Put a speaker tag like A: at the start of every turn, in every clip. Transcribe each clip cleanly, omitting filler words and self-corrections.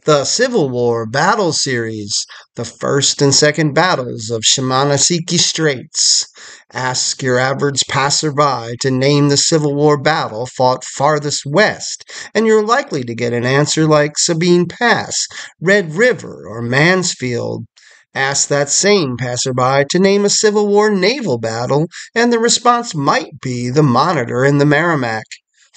A: The Civil War Battle Series, the first and second battles of Shimonoseki Straits. Ask your average passerby to name the Civil War battle fought farthest west, and you're likely to get an answer like Sabine Pass, Red River, or Mansfield. Ask that same passerby to name a Civil War naval battle, and the response might be the Monitor and the Merrimack.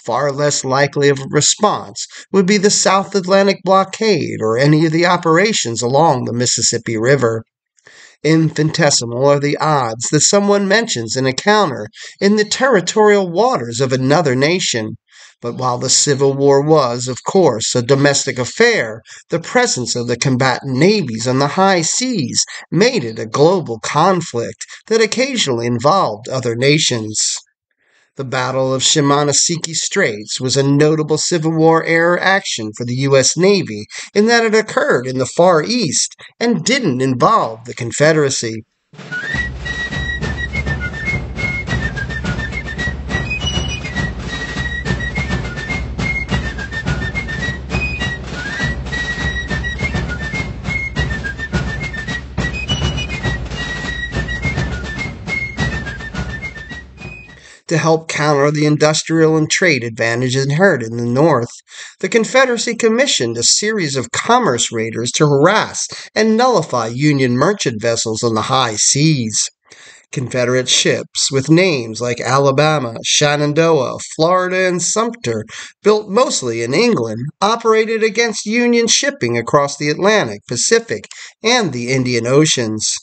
A: Far less likely of a response would be the South Atlantic blockade or any of the operations along the Mississippi River. Infinitesimal are the odds that someone mentions an encounter in the territorial waters of another nation. But while the Civil War was, of course, a domestic affair, the presence of the combatant navies on the high seas made it a global conflict that occasionally involved other nations. The Battle of Shimonoseki Straits was a notable Civil War-era action for the U.S. Navy in that it occurred in the Far East and didn't involve the Confederacy. To help counter the industrial and trade advantages inherited in the North, the Confederacy commissioned a series of commerce raiders to harass and nullify Union merchant vessels on the high seas. Confederate ships with names like Alabama, Shenandoah, Florida, and Sumter, built mostly in England, operated against Union shipping across the Atlantic, Pacific, and the Indian Oceans.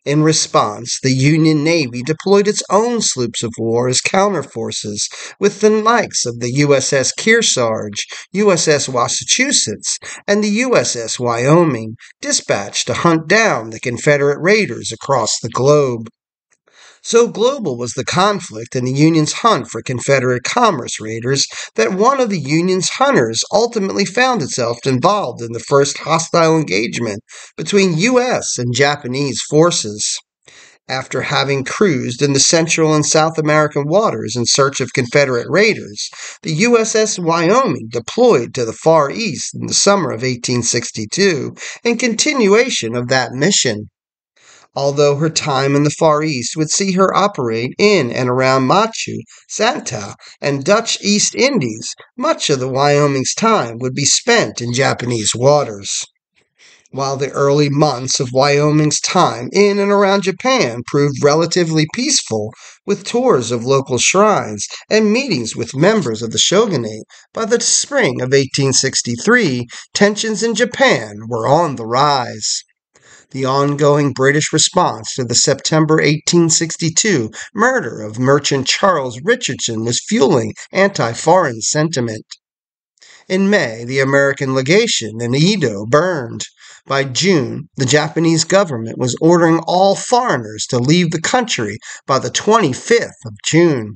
A: In response, the Union Navy deployed its own sloops of war as counterforces, with the likes of the USS Kearsarge, USS Massachusetts, and the USS Wyoming dispatched to hunt down the Confederate raiders across the globe. So global was the conflict and the Union's hunt for Confederate commerce raiders that one of the Union's hunters ultimately found itself involved in the first hostile engagement between U.S. and Japanese forces. After having cruised in the Central and South American waters in search of Confederate raiders, the USS Wyoming deployed to the Far East in the summer of 1862 in continuation of that mission. Although her time in the Far East would see her operate in and around Machu, Santa, and Dutch East Indies, much of the Wyoming's time would be spent in Japanese waters. While the early months of Wyoming's time in and around Japan proved relatively peaceful, with tours of local shrines and meetings with members of the Shogunate, by the spring of 1863, tensions in Japan were on the rise. The ongoing British response to the September 1862 murder of merchant Charles Richardson was fueling anti-foreign sentiment. In May, the American legation in Edo burned. By June, the Japanese government was ordering all foreigners to leave the country by the 25th of June.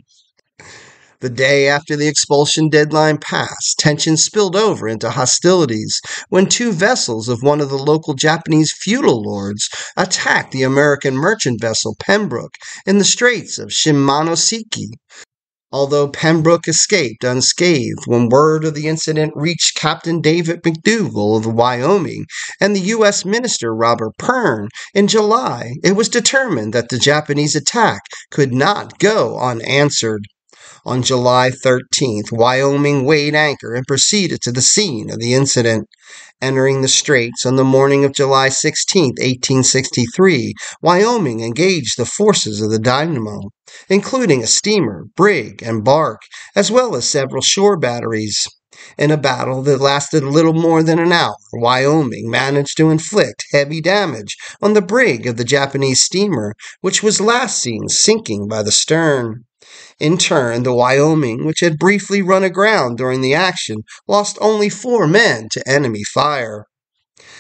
A: The day after the expulsion deadline passed, tensions spilled over into hostilities when two vessels of one of the local Japanese feudal lords attacked the American merchant vessel Pembroke in the Straits of Shimonoseki. Although Pembroke escaped unscathed when word of the incident reached Captain David McDougal of the Wyoming and the U.S. Minister Robert Pern in July, it was determined that the Japanese attack could not go unanswered. On July 13th, Wyoming weighed anchor and proceeded to the scene of the incident. Entering the straits on the morning of July 16, 1863, Wyoming engaged the forces of the daimyō, including a steamer, brig, and barque, as well as several shore batteries. In a battle that lasted little more than an hour, Wyoming managed to inflict heavy damage on the brig of the Japanese steamer, which was last seen sinking by the stern. In turn, the Wyoming, which had briefly run aground during the action, lost only 4 men to enemy fire.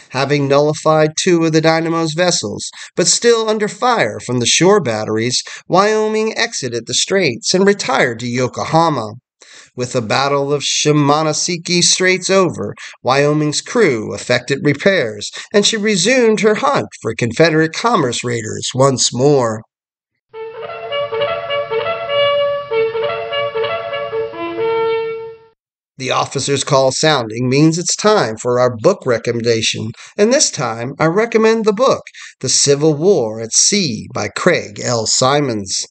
A: Having nullified 2 of the daimyō's vessels, but still under fire from the shore batteries, Wyoming exited the straits and retired to Yokohama. With the Battle of Shimonoseki Straits over, Wyoming's crew effected repairs, and she resumed her hunt for Confederate commerce raiders once more. The officer's call sounding means it's time for our book recommendation, and this time I recommend the book, The Civil War at Sea by Craig L. Symonds.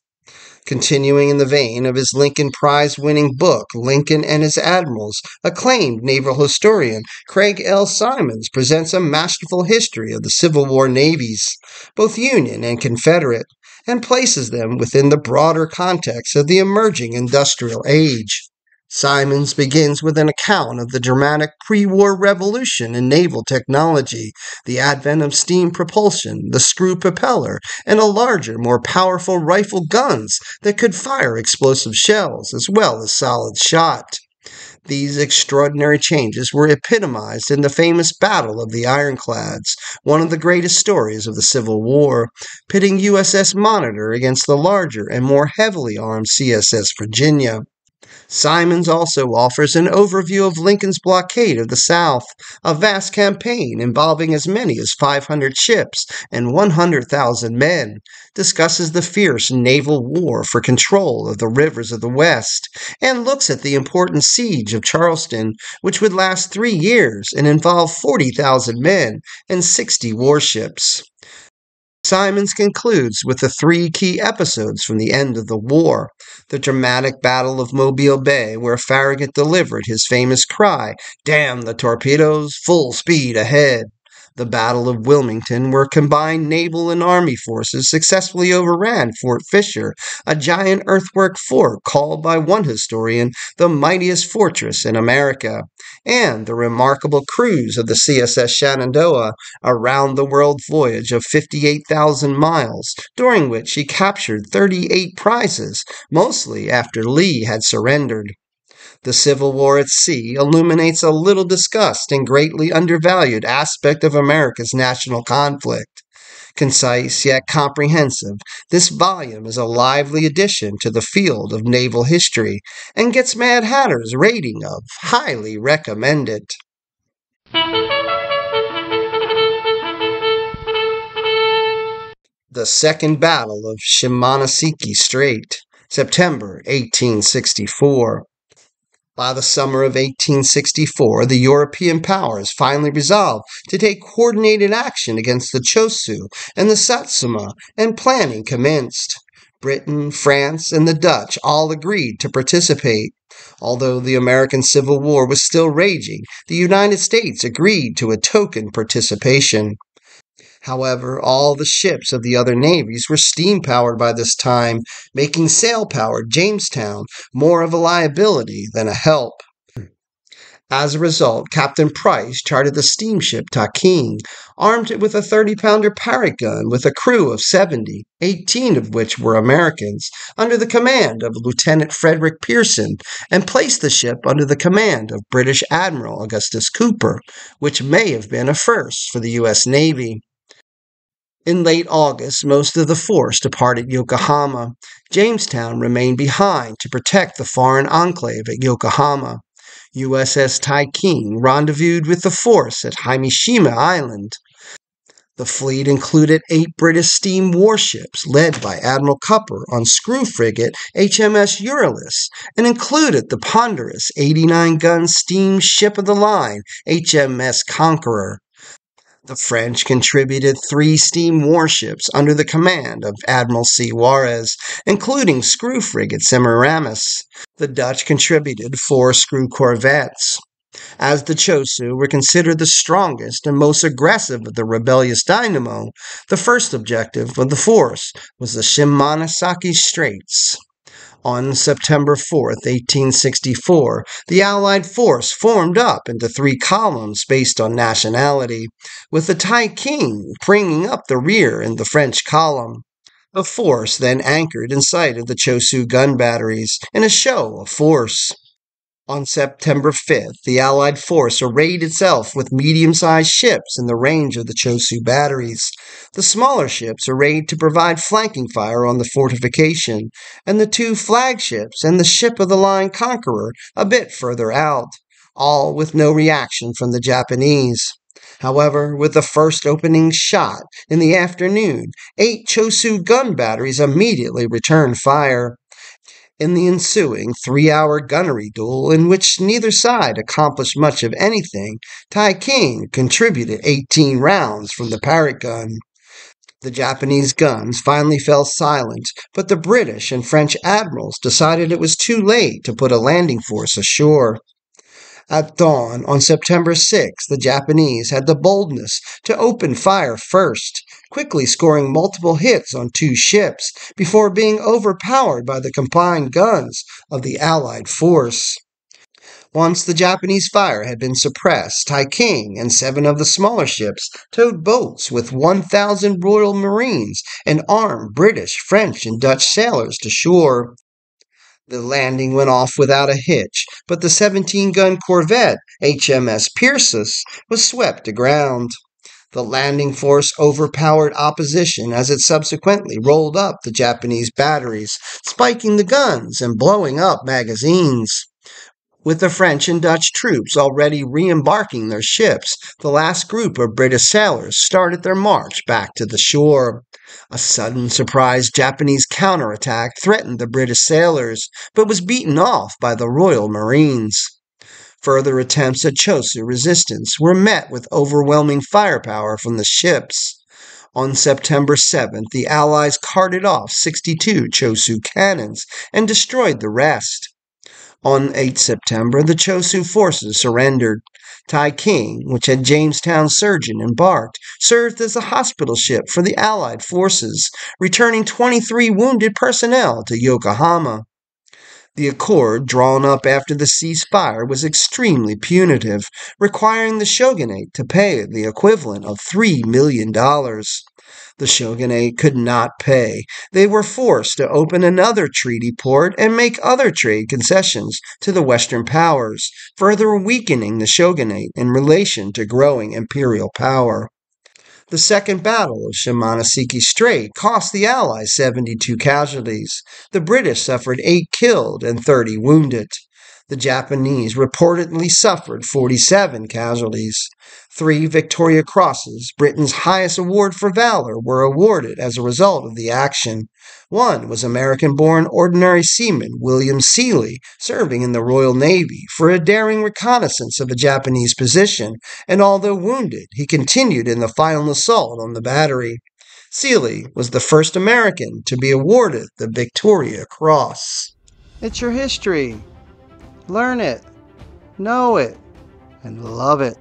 A: Continuing in the vein of his Lincoln Prize-winning book, Lincoln and His Admirals, acclaimed naval historian Craig L. Symonds presents a masterful history of the Civil War navies, both Union and Confederate, and places them within the broader context of the emerging industrial age. Symonds begins with an account of the dramatic pre-war revolution in naval technology, the advent of steam propulsion, the screw propeller, and a larger, more powerful rifle guns that could fire explosive shells as well as solid shot. These extraordinary changes were epitomized in the famous Battle of the Ironclads, one of the greatest stories of the Civil War, pitting USS Monitor against the larger and more heavily armed CSS Virginia. Symonds also offers an overview of Lincoln's blockade of the South, a vast campaign involving as many as 500 ships and 100,000 men, discusses the fierce naval war for control of the rivers of the West, and looks at the important siege of Charleston, which would last 3 years and involve 40,000 men and 60 warships. Symonds concludes with the 3 key episodes from the end of the war: the dramatic Battle of Mobile Bay, where Farragut delivered his famous cry, "Damn the torpedoes, full speed ahead!" The Battle of Wilmington, where combined naval and army forces successfully overran Fort Fisher, a giant earthwork fort called by one historian the mightiest fortress in America, and the remarkable cruise of the CSS Shenandoah, a round-the-world voyage of 58,000 miles, during which she captured 38 prizes, mostly after Lee had surrendered. The Civil War at Sea illuminates a little discussed and greatly undervalued aspect of America's national conflict. Concise yet comprehensive, this volume is a lively addition to the field of naval history and gets MaddHattal's rating of highly recommended. The Second Battle of Shimonoseki Straits, September 1864. By the summer of 1864, the European powers finally resolved to take coordinated action against the Chōshū and the Satsuma, and planning commenced. Britain, France, and the Dutch all agreed to participate. Although the American Civil War was still raging, the United States agreed to a token participation. However, all the ships of the other navies were steam-powered by this time, making sail-powered Jamestown more of a liability than a help. As a result, Captain Price chartered the steamship Taking, armed with a 30-pounder Parrott gun with a crew of 70, 18 of which were Americans, under the command of Lieutenant Frederick Pearson, and placed the ship under the command of British Admiral Augustus Cooper, which may have been a first for the U.S. Navy. In late August, most of the force departed Yokohama. Jamestown remained behind to protect the foreign enclave at Yokohama. USS Taking rendezvoused with the force at Himeshima Island. The fleet included 8 British steam warships led by Admiral Cupper on screw frigate HMS Euryalus, and included the ponderous 89-gun steam ship-of-the-line HMS Conqueror. The French contributed 3 steam warships under the command of Admiral C. Juarez, including screw frigate Semiramis. The Dutch contributed 4 screw corvettes. As the Chōshū were considered the strongest and most aggressive of the rebellious daimyō, the first objective of the force was the Shimonoswki Straits. On September 4, 1864, the Allied force formed up into 3 columns based on nationality, with the Taking bringing up the rear in the French column. The force then anchored in sight of the Chōshū gun batteries in a show of force. On September 5th, the Allied force arrayed itself with medium-sized ships in the range of the Chōshū batteries. The smaller ships arrayed to provide flanking fire on the fortification, and the 2 flagships and the ship-of-the-line Conqueror a bit further out, all with no reaction from the Japanese. However, with the first opening shot in the afternoon, 8 Chōshū gun batteries immediately returned fire. In the ensuing 3-hour gunnery duel, in which neither side accomplished much of anything, Taikang contributed 18 rounds from the Parrott gun. The Japanese guns finally fell silent, but the British and French admirals decided it was too late to put a landing force ashore. At dawn on September 6, the Japanese had the boldness to open fire first, quickly scoring multiple hits on 2 ships before being overpowered by the combined guns of the Allied force. Once the Japanese fire had been suppressed, Taikang and 7 of the smaller ships towed boats with 1,000 Royal Marines and armed British, French, and Dutch sailors to shore. The landing went off without a hitch, but the 17-gun corvette HMS Pearsus was swept aground. The landing force overpowered opposition as it subsequently rolled up the Japanese batteries, spiking the guns and blowing up magazines. With the French and Dutch troops already re-embarking their ships, the last group of British sailors started their march back to the shore. A sudden surprise Japanese counterattack threatened the British sailors, but was beaten off by the Royal Marines. Further attempts at Chōshū resistance were met with overwhelming firepower from the ships. On September 7th, the Allies carted off 62 Chōshū cannons and destroyed the rest. On 8 September, the Chōshū forces surrendered. Taikang, which had Jamestown surgeon embarked, served as a hospital ship for the Allied forces, returning 23 wounded personnel to Yokohama. The accord drawn up after the ceasefire was extremely punitive, requiring the Shogunate to pay the equivalent of $3 million. The Shogunate could not pay. They were forced to open another treaty port and make other trade concessions to the Western powers, further weakening the Shogunate in relation to growing imperial power. The Second Battle of Shimonoseki Straits cost the Allies 72 casualties. The British suffered 8 killed and 30 wounded. The Japanese reportedly suffered 47 casualties. 3 Victoria Crosses, Britain's highest award for valor, were awarded as a result of the action. One was American-born ordinary seaman William Seeley, serving in the Royal Navy, for a daring reconnaissance of a Japanese position, and although wounded, he continued in the final assault on the battery. Seeley was the first American to be awarded the Victoria Cross. It's your history. Learn it, know it, and love it.